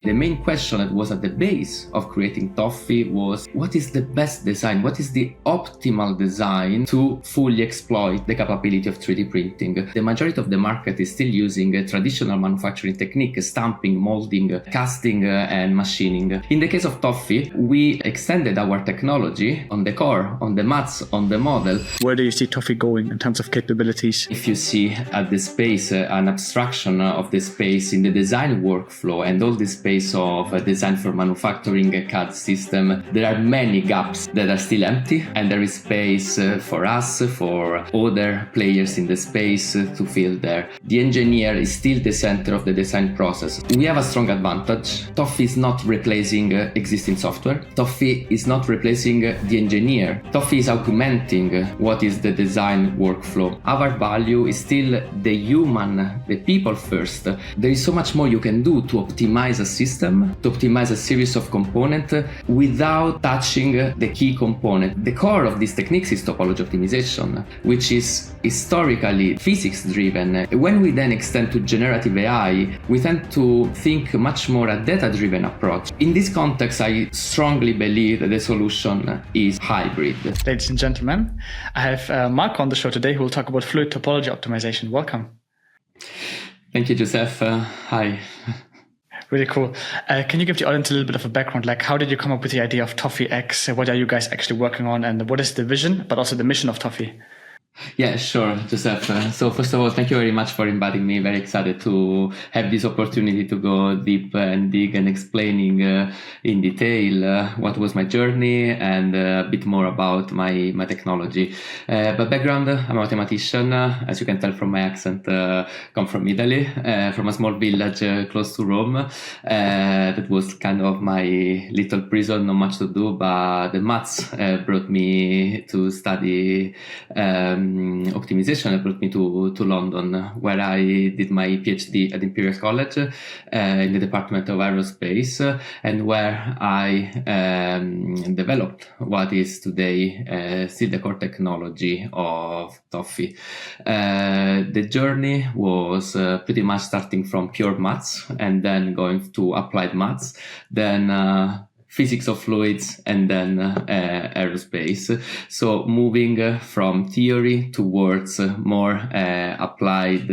The main question that was at the base of creating Toffee was, what is the best design? What is the optimal design to fully exploit the capability of 3D printing? The majority of the market is still using a traditional manufacturing technique, stamping, molding, casting, and machining. In the case of Toffee, we extended our technology on the core, on the mats, on the model. Where do you see Toffee going in terms of capabilities? If you see at the space, an abstraction of the space in the design workflow and all the space of design for manufacturing a CAD system, there are many gaps that are still empty, and there is space for us, for other players in the space to fill there. The engineer is still the center of the design process. We have a strong advantage. Toffee is not replacing existing software. Toffee is not replacing the engineer. Toffee is augmenting what is the design workflow. Our value is still the human, the people first. There is so much more you can do to optimize a system, to optimize a series of components without touching the key component. The core of these techniques is topology optimization, which is historically physics driven. When we then extend to generative AI, we tend to think much more a data-driven approach. In this context, I strongly believe that the solution is hybrid. Ladies and gentlemen, I have Marco on the show today who will talk about fluid topology optimization. Welcome. Thank you, Joseph. Hi. Really cool. Can you give the audience a little bit of a background? Like, how did you come up with the idea of ToffeeX? What are you guys actually working on? And what is the vision, but also the mission of Toffee? Yeah, sure, Joseph. So first of all, thank you very much for inviting me. Very excited to have this opportunity to go deep and dig and explaining in detail what was my journey and a bit more about my technology. But background, I'm a mathematician. As you can tell from my accent, come from Italy, from a small village close to Rome. That was kind of my little prison, not much to do, but the maths brought me to study optimization. It brought me to London, where I did my PhD at Imperial College in the Department of Aerospace, and where I developed what is today still the core technology of Toffee. The journey was pretty much starting from pure maths and then going to applied maths, then physics of fluids, and then aerospace. So moving from theory towards more applied,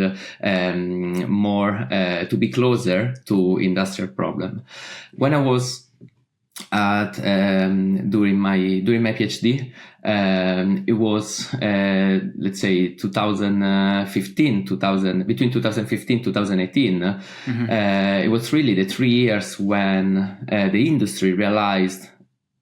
more to be closer to industrial problem. When I was at during my PhD, it was let's say 2015 between 2015 2018. It was really the 3 years when the industry realized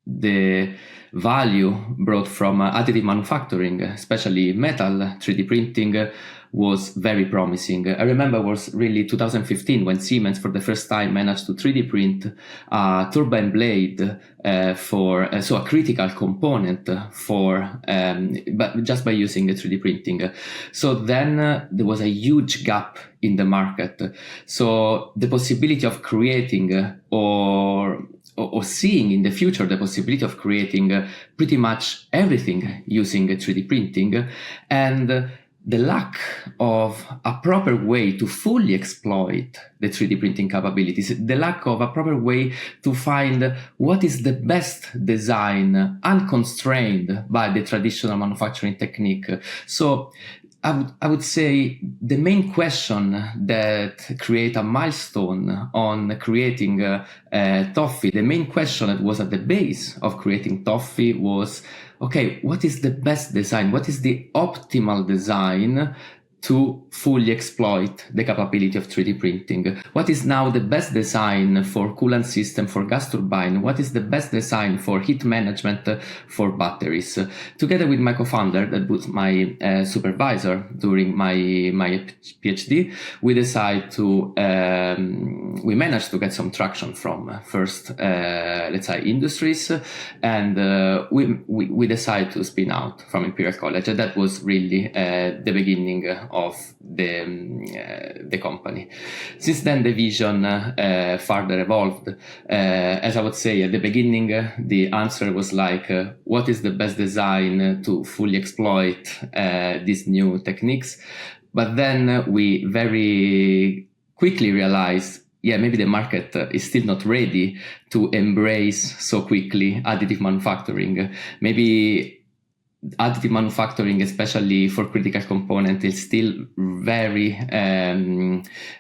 the value brought from additive manufacturing, especially metal 3D printing, was very promising. I remember it was really 2015 when Siemens for the first time managed to 3D print a turbine blade for so a critical component for but just by using the 3D printing. So then there was a huge gap in the market. So the possibility of creating or seeing in the future the possibility of creating pretty much everything using 3D printing, and the lack of a proper way to fully exploit the 3D printing capabilities, the lack of a proper way to find what is the best design unconstrained by the traditional manufacturing technique. So I would say the main question that create a milestone on creating Toffee, the main question that was at the base of creating Toffee was, okay, what is the best design? What is the optimal design to fully exploit the capability of 3D printing? What is now the best design for coolant system, for gas turbine? What is the best design for heat management for batteries? Together with my co-founder, that was my supervisor during my PhD, we decided to, we managed to get some traction from first, let's say, industries, and we decided to spin out from Imperial College. And that was really the beginning of the company. Since then, the vision further evolved. As I would say, at the beginning, the answer was like, what is the best design to fully exploit these new techniques? But then we very quickly realized maybe the market is still not ready to embrace so quickly additive manufacturing. Maybe additive manufacturing, especially for critical component, is still very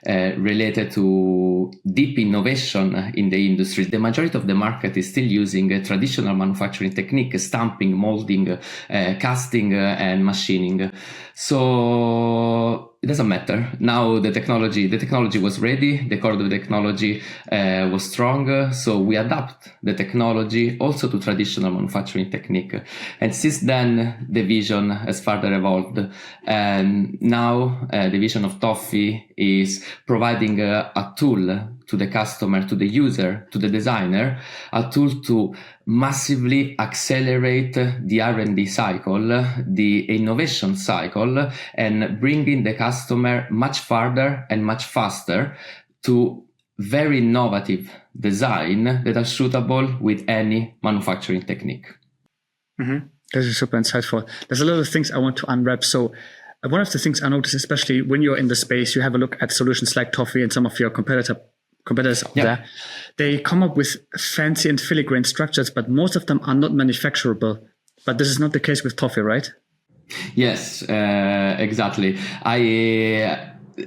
related to deep innovation in the industry. The majority of the market is still using a traditional manufacturing technique, stamping, molding, casting, and machining. So it doesn't matter. Now the technology was ready, the core of the technology was strong, so we adapt the technology also to traditional manufacturing technique. And since then, the vision has further evolved. And now the vision of Toffee is providing a tool to the customer, to the user, to the designer, a tool to massively accelerate the R&D cycle, the innovation cycle, and bringing the customer much farther and much faster to very innovative design that are suitable with any manufacturing technique. Mm-hmm. This is super insightful. There's a lot of things I want to unwrap. So one of the things I noticed, especially when you're in the space, you have a look at solutions like Toffee and some of your competitors out there. They come up with fancy and filigrane structures, but most of them are not manufacturable. But this is not the case with Toffee, right? Yes, exactly.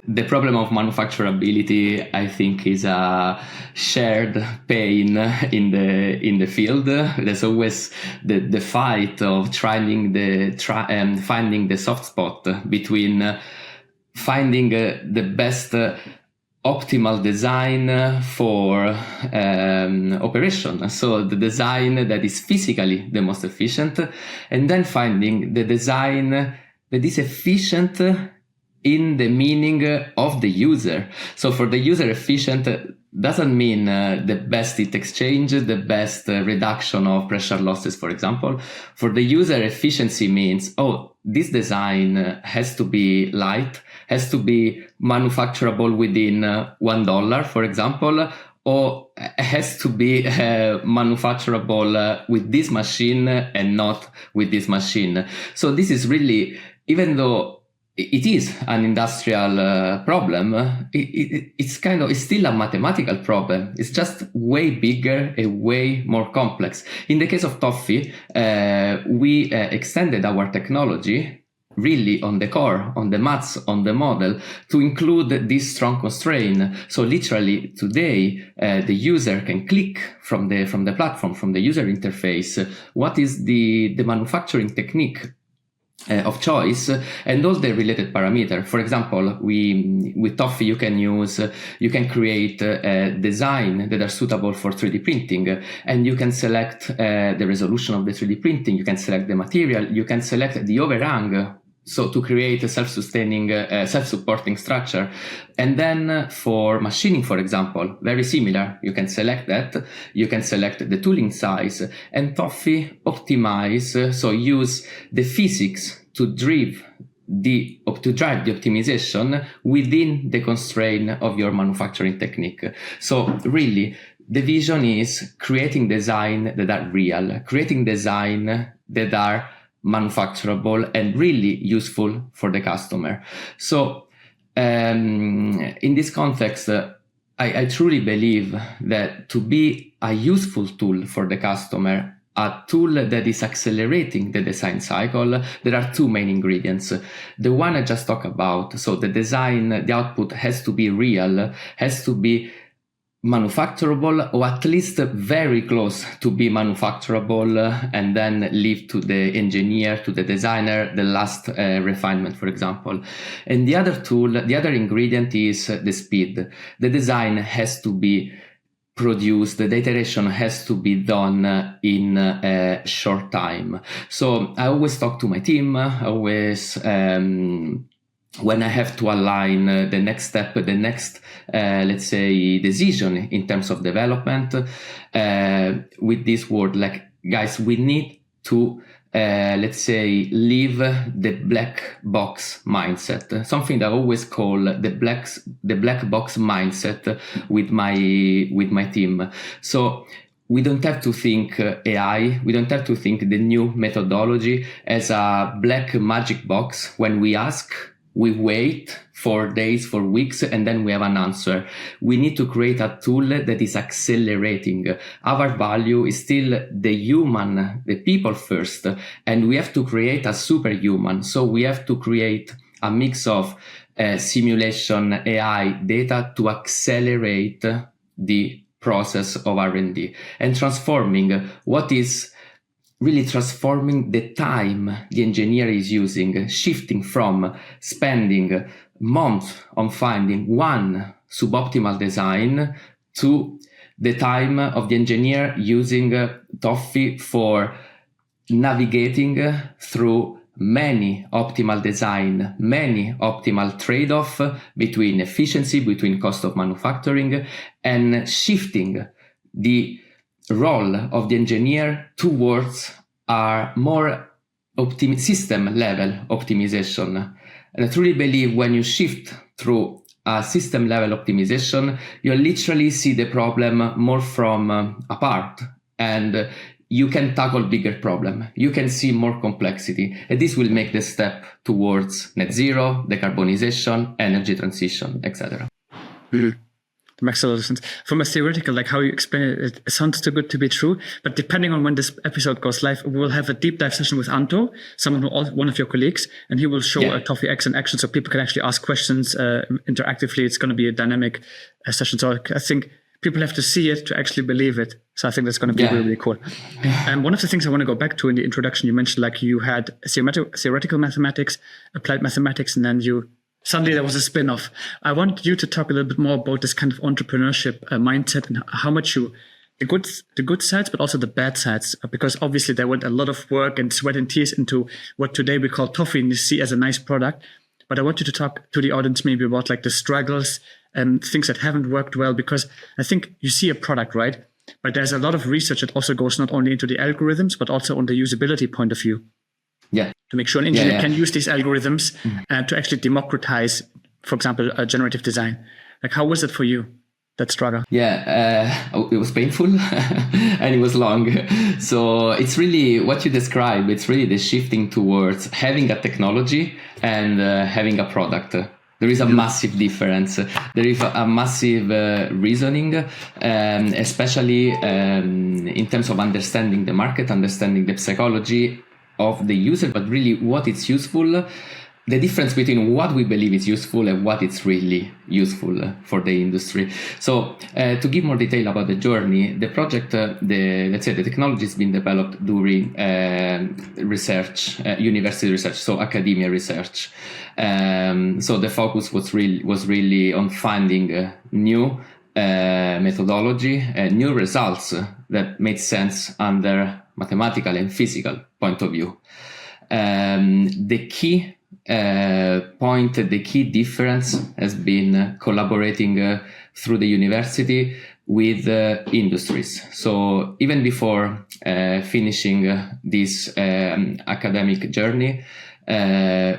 The problem of manufacturability, I think, is a shared pain in the field. There's always the fight of finding the soft spot between finding the best optimal design for operation. So the design that is physically the most efficient, and then finding the design that is efficient in the meaning of the user. So for the user, efficient doesn't mean the best heat exchange, the best reduction of pressure losses, for example. For the user, efficiency means, this design has to be light, has to be manufacturable within $1, for example, or has to be manufacturable with this machine and not with this machine. So this is really, even though it is an industrial problem, it's still a mathematical problem. It's just way bigger and way more complex. In the case of Toffee, we extended our technology really on the core, on the maths, on the model, to include this strong constraint. So literally today, the user can click from the platform, from the user interface, what is the manufacturing technique of choice and all the related parameters. For example, with Toffee you can create design that are suitable for 3D printing, and you can select the resolution of the 3D printing, you can select the material, you can select the overhang, so to create a self-sustaining, self-supporting structure. And then for machining, for example, very similar. You can select that. You can select the tooling size. And Toffee optimize, so use the physics to drive the optimization within the constraint of your manufacturing technique. So really, the vision is creating design that are real, creating design that are manufacturable and really useful for the customer. So in this context, I truly believe that to be a useful tool for the customer, a tool that is accelerating the design cycle, there are two main ingredients. The one I just talked about, so the design, the output has to be real, has to be manufacturable, or at least very close to be manufacturable, and then leave to the engineer, to the designer, the last refinement, for example. And the other ingredient is the speed. The design has to be produced, the iteration has to be done in a short time. So I always talk to my team, when I have to align the next step, the next, let's say, decision in terms of development, with this word, like, guys, we need to, let's say, leave the black box mindset. Something that I always call the black box mindset with my team. So we don't have to think AI, we don't have to think the new methodology as a black magic box when we ask we wait for days, for weeks, and then we have an answer. We need to create a tool that is accelerating. Our value is still the human, the people first, and we have to create a superhuman. So we have to create a mix of simulation, AI, data to accelerate the process of R&D and transforming what is really transforming the time the engineer is using, shifting from spending months on finding one suboptimal design to the time of the engineer using Toffee for navigating through many optimal design, many optimal trade-off between efficiency, between cost of manufacturing, and shifting the role of the engineer towards a more system level optimization. And I truly believe when you shift through a system level optimization, you literally see the problem more from apart, and you can tackle bigger problem. You can see more complexity, and this will make the step towards net zero, decarbonization, energy transition, etc. It makes a lot of sense. From a theoretical, like how you explain it, it sounds too good to be true. But depending on when this episode goes live, we will have a deep dive session with Anto, one of your colleagues, and he will show ToffeeX in action, so people can actually ask questions interactively. It's going to be a dynamic session. So I think people have to see it to actually believe it. So I think that's going to be really, really cool. And one of the things I want to go back to in the introduction, you mentioned like you had theoretical mathematics, applied mathematics, and then suddenly there was a spin-off. I want you to talk a little bit more about this kind of entrepreneurship mindset and how much the good sides, but also the bad sides, because obviously there went a lot of work and sweat and tears into what today we call Toffee and you see as a nice product. But I want you to talk to the audience maybe about like the struggles and things that haven't worked well, because I think you see a product, right? But there's a lot of research that also goes not only into the algorithms, but also on the usability point of view. Yeah. To make sure an engineer can use these algorithms to actually democratize, for example, a generative design. Like, how was it for you, that struggle? Yeah, it was painful and it was long. So it's really what you described. It's really the shifting towards having a technology and having a product. There is a massive difference. There is a massive reasoning, especially in terms of understanding the market, understanding the psychology of the user, but really what it's useful, the difference between what we believe is useful and what it's really useful for the industry. So to give more detail about the journey, the project, let's say the technology has been developed during research, university research, so academia research. So the focus was really on finding new methodology, new results that made sense under mathematical and physical point of view. The key point, the key difference has been collaborating through the university with industries. So even before finishing this academic journey,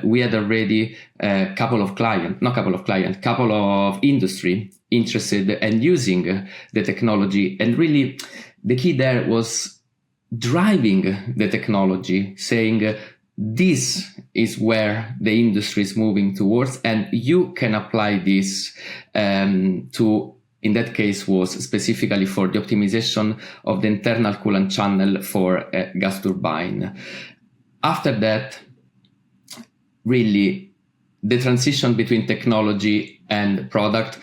we had already couple of industry interested and using the technology. And really the key there was driving the technology, saying this is where the industry is moving towards, and you can apply this to, in that case, was specifically for the optimization of the internal coolant channel for a gas turbine. After that, really, the transition between technology and product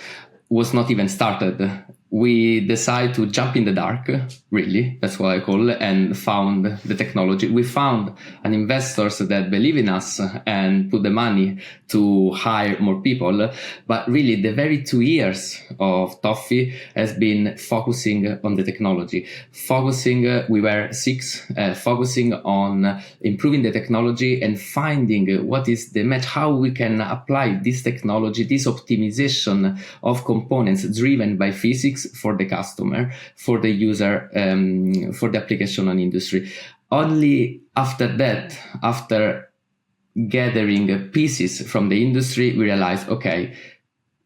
was not even started. We decided to jump in the dark, really, that's what I call it, and found the technology. We found an investors that believe in us and put the money to hire more people. But really, the very 2 years of Toffee has been focusing on the technology. We were 6, focusing on improving the technology and finding what is the match, how we can apply this technology, this optimization of components driven by physics for the customer, for the user, for the application on industry. Only after that, after gathering pieces from the industry, we realized, okay,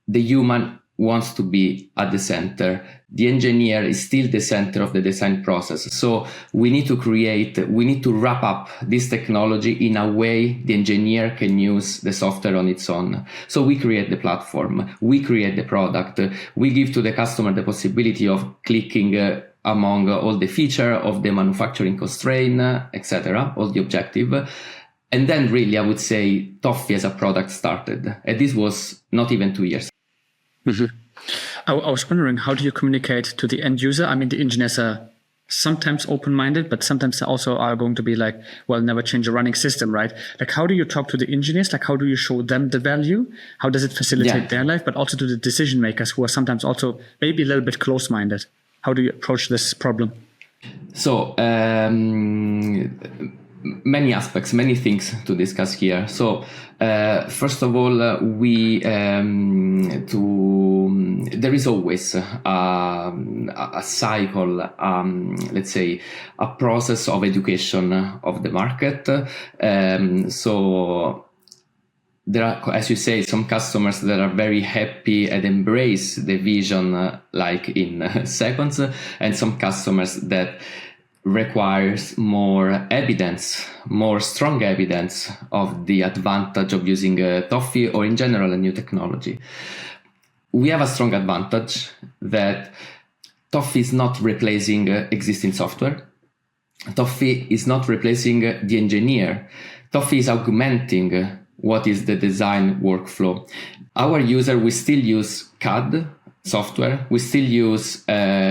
the human wants to be at the center. The engineer is still the center of the design process. So we need to wrap up this technology in a way the engineer can use the software on its own. So we create the platform, we create the product, we give to the customer the possibility of clicking among all the feature of the manufacturing constraint, etc., all the objective. And then really, I would say Toffee as a product started. And this was not even 2 years. Mm-hmm. I was wondering, how do you communicate to the end user? I mean, the engineers are sometimes open-minded, but sometimes they also are going to be like, well, never change a running system, right? Like, how do you talk to the engineers? Like, how do you show them the value? How does it facilitate their life? But also to the decision makers who are sometimes also maybe a little bit close-minded. How do you approach this problem? So, many aspects, many things to discuss here. So, first of all, there is always a cycle, let's say, a process of education of the market. So there are, as you say, some customers that are very happy and embrace the vision like in seconds, and some customers that requires more evidence, more strong evidence of the advantage of using Toffee or in general a new technology. We have a strong advantage that Toffee is not replacing existing software. Toffee is not replacing the engineer. Toffee is augmenting what is the design workflow. Our user will still use CAD software. We still use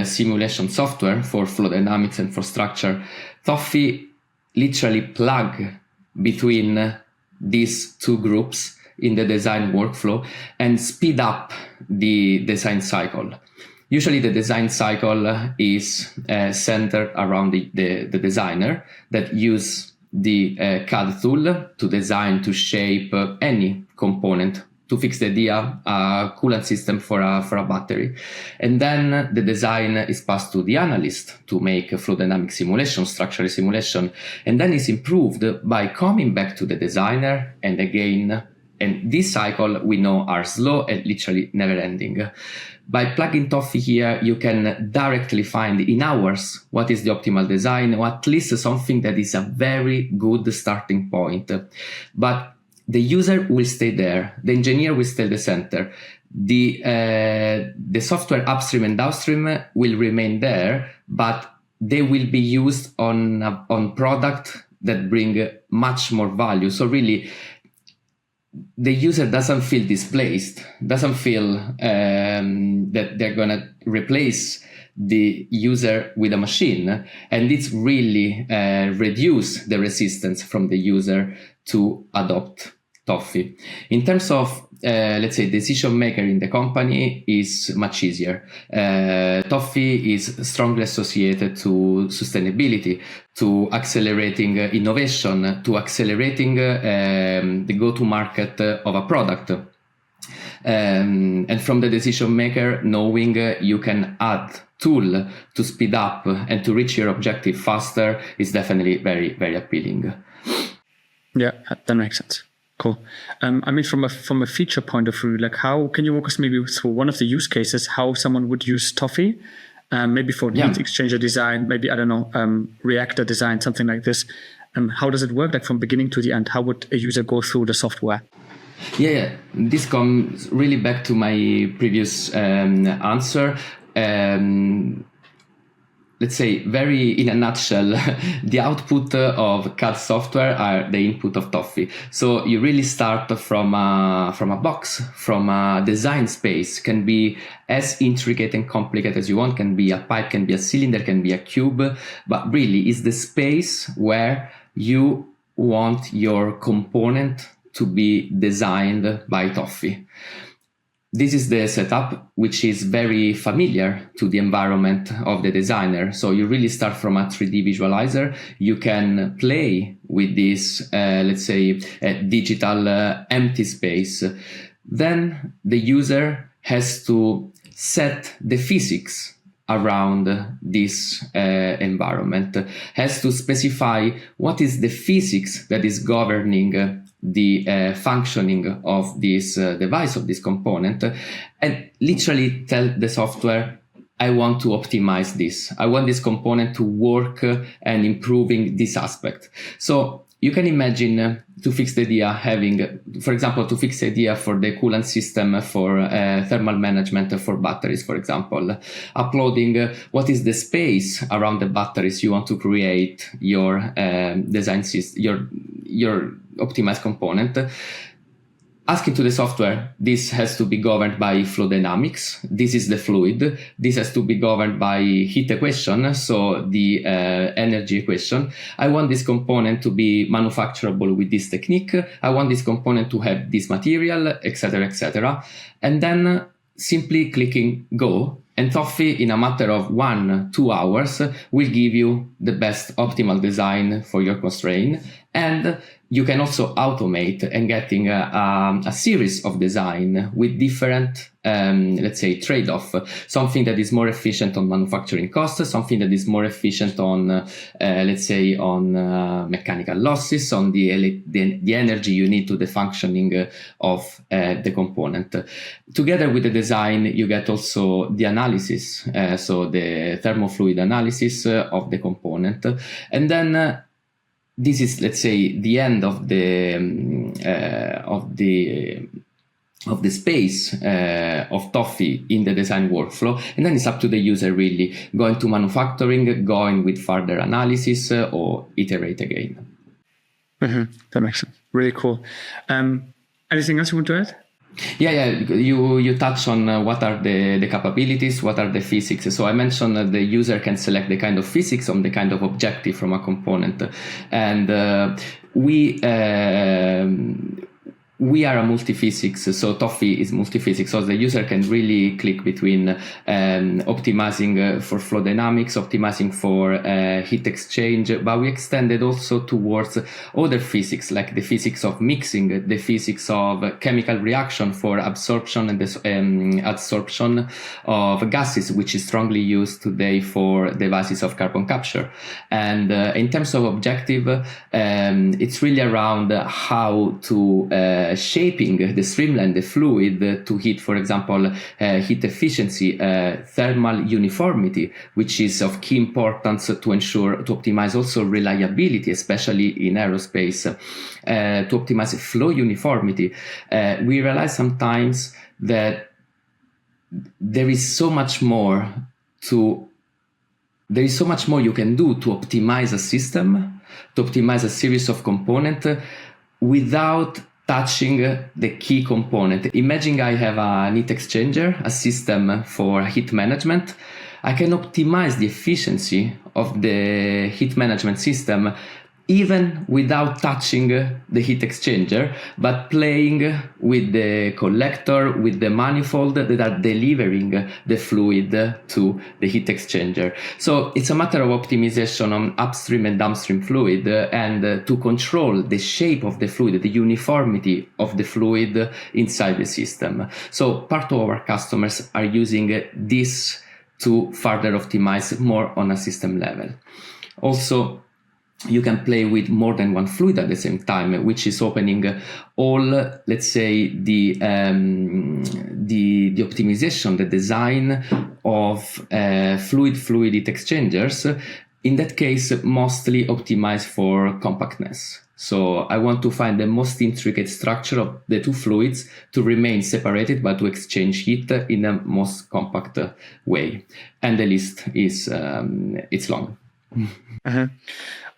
simulation software for flow dynamics and for structure. Toffee literally plug between these two groups in the design workflow and speed up the design cycle. Usually the design cycle is centered around the designer that use the CAD tool to design, to shape any component, to fix the idea, a coolant system for a battery. And then the design is passed to the analyst to make a flow dynamic simulation, structural simulation, and then it's improved by coming back to the designer and again. And this cycle we know are slow and literally never ending. By plugging Toffee here, you can directly find in hours what is the optimal design, or at least something that is a very good starting point. But the user will stay there. The engineer will stay at the center. The software upstream and downstream will remain there, but they will be used on product that bring much more value. So really, the user doesn't feel displaced, doesn't feel that they're going to replace the user with a machine. And it's really reduce the resistance from the user to adopt Toffee. In terms of, let's say, decision maker in the company is much easier. Toffee is strongly associated to sustainability, to accelerating innovation, to accelerating the go-to-market of a product. And from the decision maker, knowing you can add tool to speed up and to reach your objective faster is definitely very, very appealing. Yeah, that makes sense. Cool. I mean, from a feature point of view, like how can you walk us maybe through one of the use cases, how someone would use Toffee, maybe for heat exchanger design, maybe, I don't know, reactor design, something like this. How does it work, like from beginning to the end? How would a user go through the software? Yeah, this comes really back to my previous answer. Let's say, very in a nutshell, the output of CAD software are the input of Toffee. So you really start from a box, from a design space. Can be as intricate and complicated as you want. Can be a pipe, can be a cylinder, can be a cube. But really, it's the space where you want your component to be designed by Toffee. This is the setup, which is very familiar to the environment of the designer. So you really start from a 3D visualizer. You can play with this, let's say, digital empty space. Then the user has to set the physics around this environment, has to specify what is the physics that is governing the functioning of this device, of this component, and literally tell the software, I want to optimize this. I want this component to work and improving this aspect. So you can imagine to fix the idea having, for example, to fix the idea for the coolant system for thermal management for batteries, for example, uploading what is the space around the batteries you want to create your design system, your optimized component. Asking to the software, this has to be governed by flow dynamics. This is the fluid. This has to be governed by heat equation, so the energy equation. I want this component to be manufacturable with this technique. I want this component to have this material, etc., etc. And then simply clicking go. And Toffee, in a matter of 1-2 hours, will give you the best optimal design for your constraint. And you can also automate and getting a series of design with different, let's say, trade-off. Something that is more efficient on manufacturing costs, something that is more efficient on, let's say, on mechanical losses, on the energy you need to the functioning of the component. Together with the design, you get also the analysis, so the thermofluid analysis of the component. And then this is, let's say, the end of the space of Toffee in the design workflow, and then it's up to the user really going to manufacturing, going with further analysis, or iterate again. Mm-hmm. That makes sense. Really cool. Anything else you want to add? Yeah. You touch on what are the capabilities, what are the physics. So I mentioned that the user can select the kind of physics on the kind of objective from a component, and we are a multi-physics, so Toffee is multi-physics, so the user can really click between optimizing for flow dynamics, optimizing for heat exchange, but we extended also towards other physics, like the physics of mixing, the physics of chemical reaction for absorption and adsorption of gases, which is strongly used today for devices of carbon capture. And in terms of objective, it's really around how to shaping the streamline, the fluid to hit, for example, heat efficiency, thermal uniformity, which is of key importance to optimize also reliability, especially in aerospace, to optimize flow uniformity. We realize sometimes that there is so much more you can do to optimize a system, to optimize a series of components without touching the key component. Imagine I have a heat exchanger, a system for heat management. I can optimize the efficiency of the heat management system even without touching the heat exchanger, but playing with the collector, with the manifold that are delivering the fluid to the heat exchanger. So it's a matter of optimization on upstream and downstream fluid, and to control the shape of the fluid, the uniformity of the fluid inside the system. So part of our customers are using this to further optimize more on a system level. Also, you can play with more than one fluid at the same time, which is opening all, let's say, the optimization, the design of fluid heat exchangers. In that case, mostly optimized for compactness. So I want to find the most intricate structure of the two fluids to remain separated, but to exchange heat in the most compact way. And the list is it's long. Uh-huh.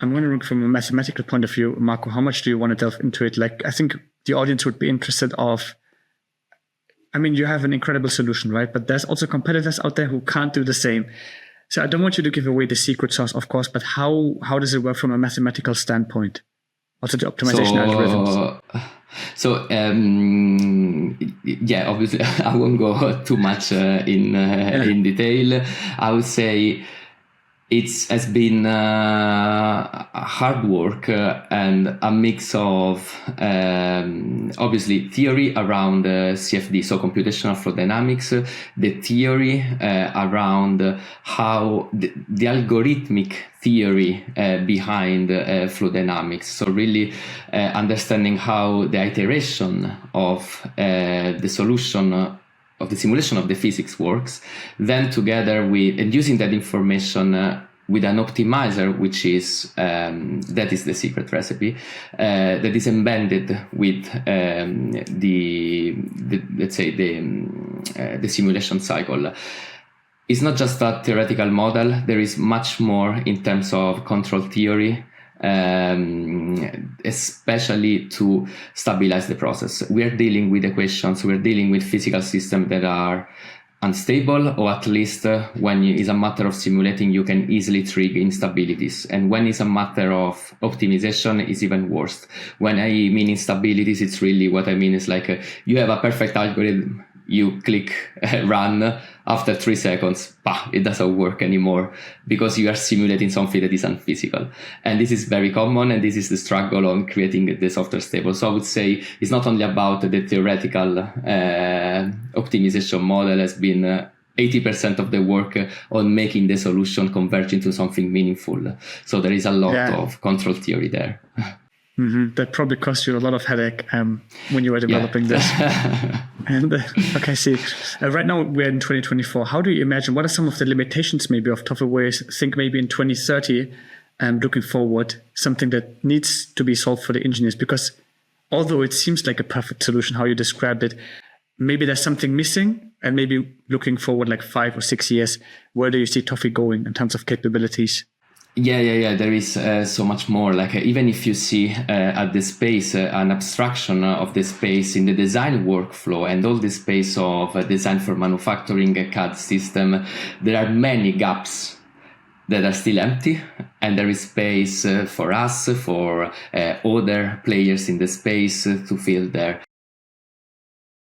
I'm wondering, from a mathematical point of view, Marco, how much do you want to delve into it? Like, I think the audience would be interested you have an incredible solution, right? But there's also competitors out there who can't do the same. So I don't want you to give away the secret sauce, of course, but how does it work from a mathematical standpoint? Also the optimization algorithms. So obviously I won't go too much in detail. I would say, it has been hard work and a mix of obviously theory around CFD, so computational flow dynamics, the theory around how the algorithmic theory behind flow dynamics. So really understanding how the iteration of the solution of the simulation of the physics works, then together with, and using that information with an optimizer, which is, that is the secret recipe, that is embedded with let's say the simulation cycle. It's not just a theoretical model, there is much more in terms of control theory, especially to stabilize the process. We are dealing with equations, we're dealing with physical systems that are unstable, or at least when it's a matter of simulating, you can easily trigger instabilities. And when it's a matter of optimization, it's even worse. When I mean instabilities, it's really what I mean is like you have a perfect algorithm, you click run, after 3 seconds, it doesn't work anymore because you are simulating something that is unphysical. And this is very common, and this is the struggle on creating the software stable. So I would say it's not only about the theoretical optimization model has been 80% of the work on making the solution converge into something meaningful. So there is a lot of control theory there. Mm-hmm. That probably cost you a lot of headache when you were developing this. And okay, see, right now we're in 2024. How do you imagine, what are some of the limitations maybe of ToffeeX? Think maybe in 2030, looking forward, something that needs to be solved for the engineers? Because although it seems like a perfect solution, how you described it, maybe there's something missing. And maybe looking forward like 5 or 6 years, where do you see Toffee going in terms of capabilities? Yeah. There is so much more. Like even if you see at the space an abstraction of the space in the design workflow and all the space of design for manufacturing a CAD system, there are many gaps that are still empty, and there is space for us, for other players in the space to fill there.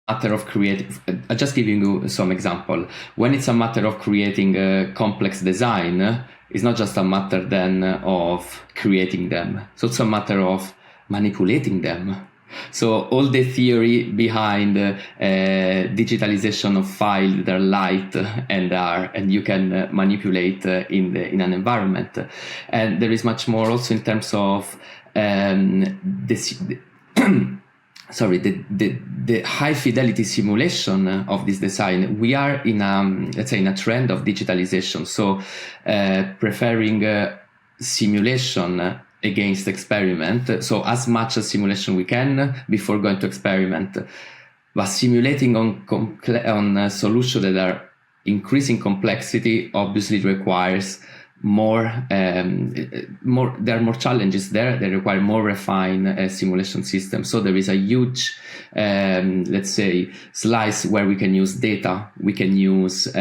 Matter of creative, just giving you some example. When it's a matter of creating a complex design, it's not just a matter then of creating them. So it's a matter of manipulating them. So all the theory behind digitalization of files that are light and you can manipulate in an environment. And there is much more also in terms of the high fidelity simulation of this design. We are in a trend of digitalization. So preferring simulation against experiment. So as much as simulation we can before going to experiment, but simulating on solutions that are increasing complexity obviously requires more. There are more challenges there. They require more refined simulation systems. So there is a huge, let's say, slice where we can use data. We can use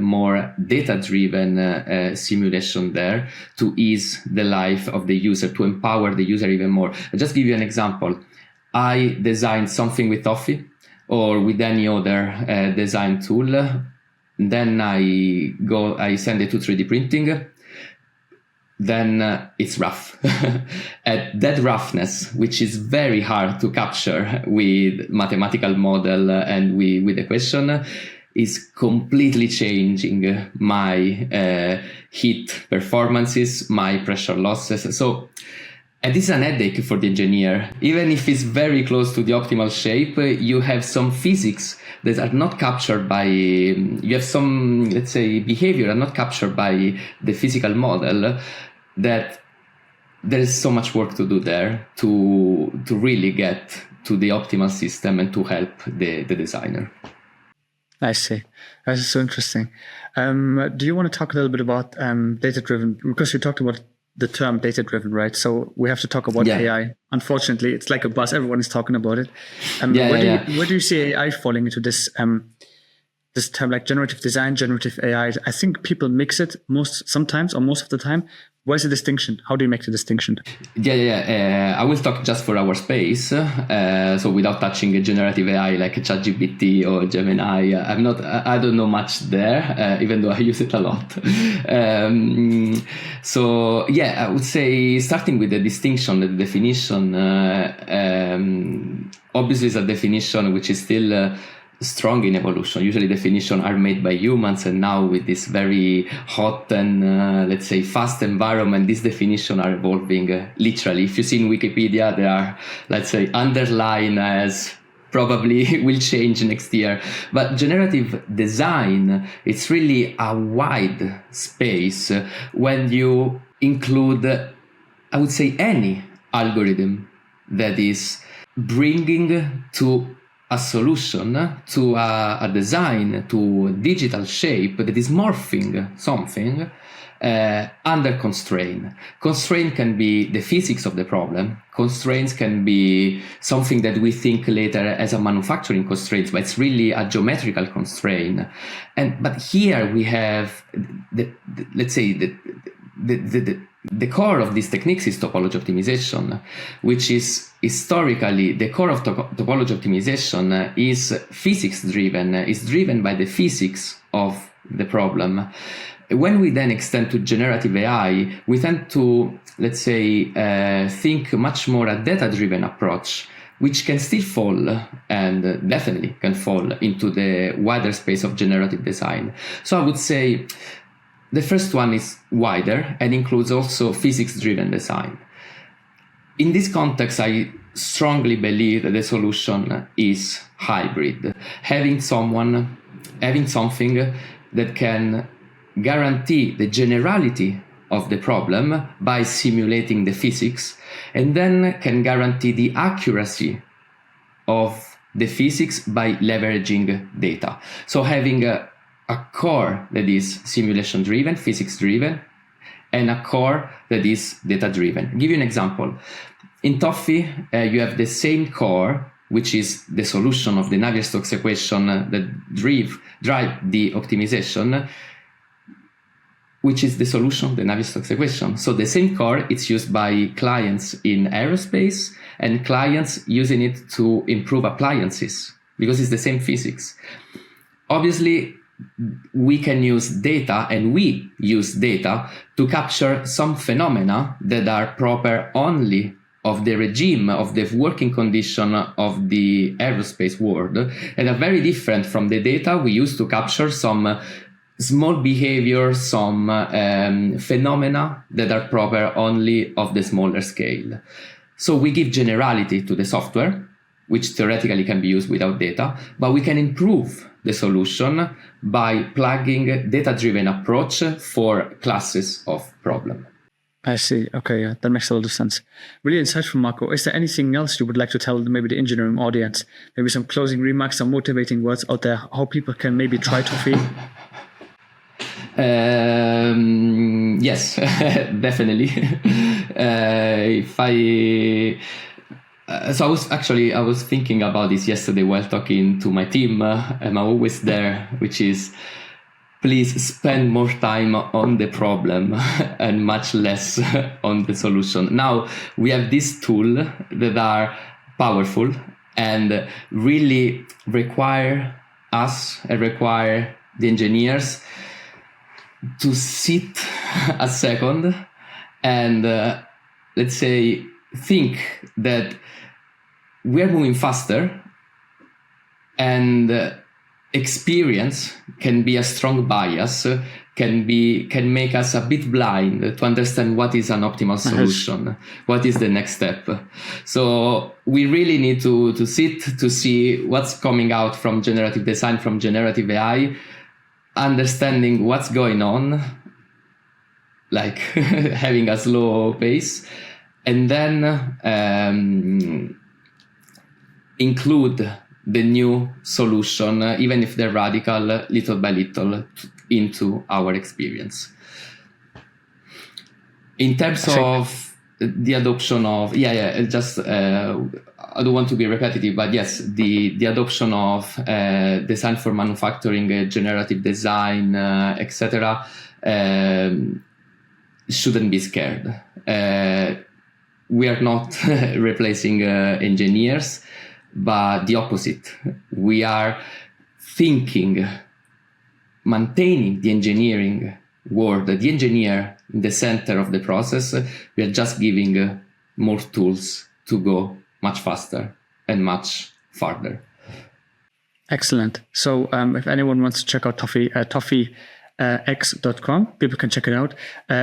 more data-driven simulation there to ease the life of the user, to empower the user even more. I'll just give you an example. I designed something with Toffee or with any other design tool. Then I send it to 3D printing. Then it's rough. At that roughness, which is very hard to capture with mathematical model and with equation, is completely changing my heat performances, my pressure losses. So, and this is an headache for the engineer. Even if it's very close to the optimal shape, you have some physics that are not captured by, you have some, let's say, behavior are not captured by the physical model, that there is so much work to do there to really get to the optimal system and to help the designer. I see. That is so interesting. Do you want to talk a little bit about data-driven? Because you talked about the term data-driven, right? So we have to talk about AI. Unfortunately, it's like a buzz. Everyone is talking about it. Where do you see AI falling into this term, like generative design, generative AI? I think people mix it most of the time, Where's the distinction? How do you make the distinction? I will talk just for our space, so without touching a generative AI like ChatGPT or Gemini. I don't know much there, even though I use it a lot. I would say starting with the distinction, the definition. Obviously, is a definition which is still strong in evolution. Usually definitions are made by humans, and now with this very hot and let's say fast environment, these definitions are evolving literally. If you see in Wikipedia, they are, let's say, underlined as probably will change next year. But generative design, it's really a wide space when you include, I would say, any algorithm that is bringing to a solution, to a design, to a digital shape that is morphing something under constraint. Constraint can be the physics of the problem. Constraints can be something that we think later as a manufacturing constraint, but it's really a geometrical constraint. But here we have, the core of these techniques is topology optimization, which is historically the core of topology optimization is physics driven, is driven by the physics of the problem. When we then extend to generative AI, we tend to, let's say, think much more a data-driven approach, which can still fall and definitely can fall into the wider space of generative design. So I would say the first one is wider and includes also physics-driven design. In this context, I strongly believe that the solution is hybrid. Having something that can guarantee the generality of the problem by simulating the physics, and then can guarantee the accuracy of the physics by leveraging data. So having a core that is simulation driven, physics driven, and a core that is data driven. I'll give you an example. In Toffee, you have the same core, which is the solution of the Navier-Stokes equation that drive the optimization, which is the solution of the Navier-Stokes equation. So the same core, it's used by clients in aerospace and clients using it to improve appliances because it's the same physics. Obviously, we can use data, and we use data to capture some phenomena that are proper only of the regime, of the working condition of the aerospace world, and are very different from the data we use to capture some small behavior, some phenomena that are proper only of the smaller scale. So we give generality to the software, which theoretically can be used without data, but we can improve the solution by plugging data-driven approach for classes of problem. I see. Okay, yeah, that makes a lot of sense. Really insightful, Marco. Is there anything else you would like to tell maybe the engineering audience? Maybe some closing remarks, some motivating words out there, how people can maybe try Toffee? Yes, definitely. I was thinking about this yesterday while talking to my team, and I'm always there, which is, please spend more time on the problem and much less on the solution. Now we have these tools that are powerful and really require us and require the engineers to sit a second and let's say think that we are moving faster, and experience can be a strong bias, can make us a bit blind to understand what is an optimal solution, what is the next step. So we really need to sit to see what's coming out from generative design, from generative AI, understanding what's going on, like having a slow pace, and then include the new solution, even if they're radical, little by little, into our experience. In terms of the adoption of, just I don't want to be repetitive, but yes, the adoption of design for manufacturing, generative design, etc. shouldn't be scared. We are not replacing engineers, but the opposite. We are thinking, maintaining the engineering world, the engineer in the center of the process. We are just giving more tools to go much faster and much farther. Excellent. So if anyone wants to check out ToffeeX.com, people can check it out.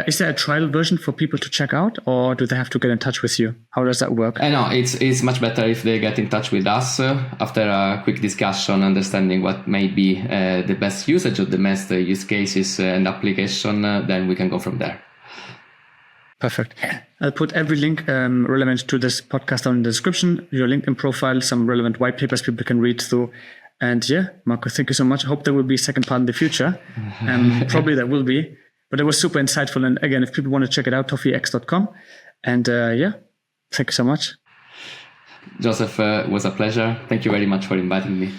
Is there a trial version for people to check out, or do they have to get in touch with you? How does that work? No, it's much better if they get in touch with us after a quick discussion, understanding what may be the best usage of the best use cases and application, then we can go from there. Perfect. I'll put every link relevant to this podcast down in the description, your LinkedIn profile, some relevant white papers people can read through. And yeah, Marco, thank you so much. I hope there will be a second part in the future. Probably there will be, but it was super insightful. And again, if people want to check it out, ToffeeX.com. And yeah, thank you so much. Joseph, it was a pleasure. Thank you very much for inviting me.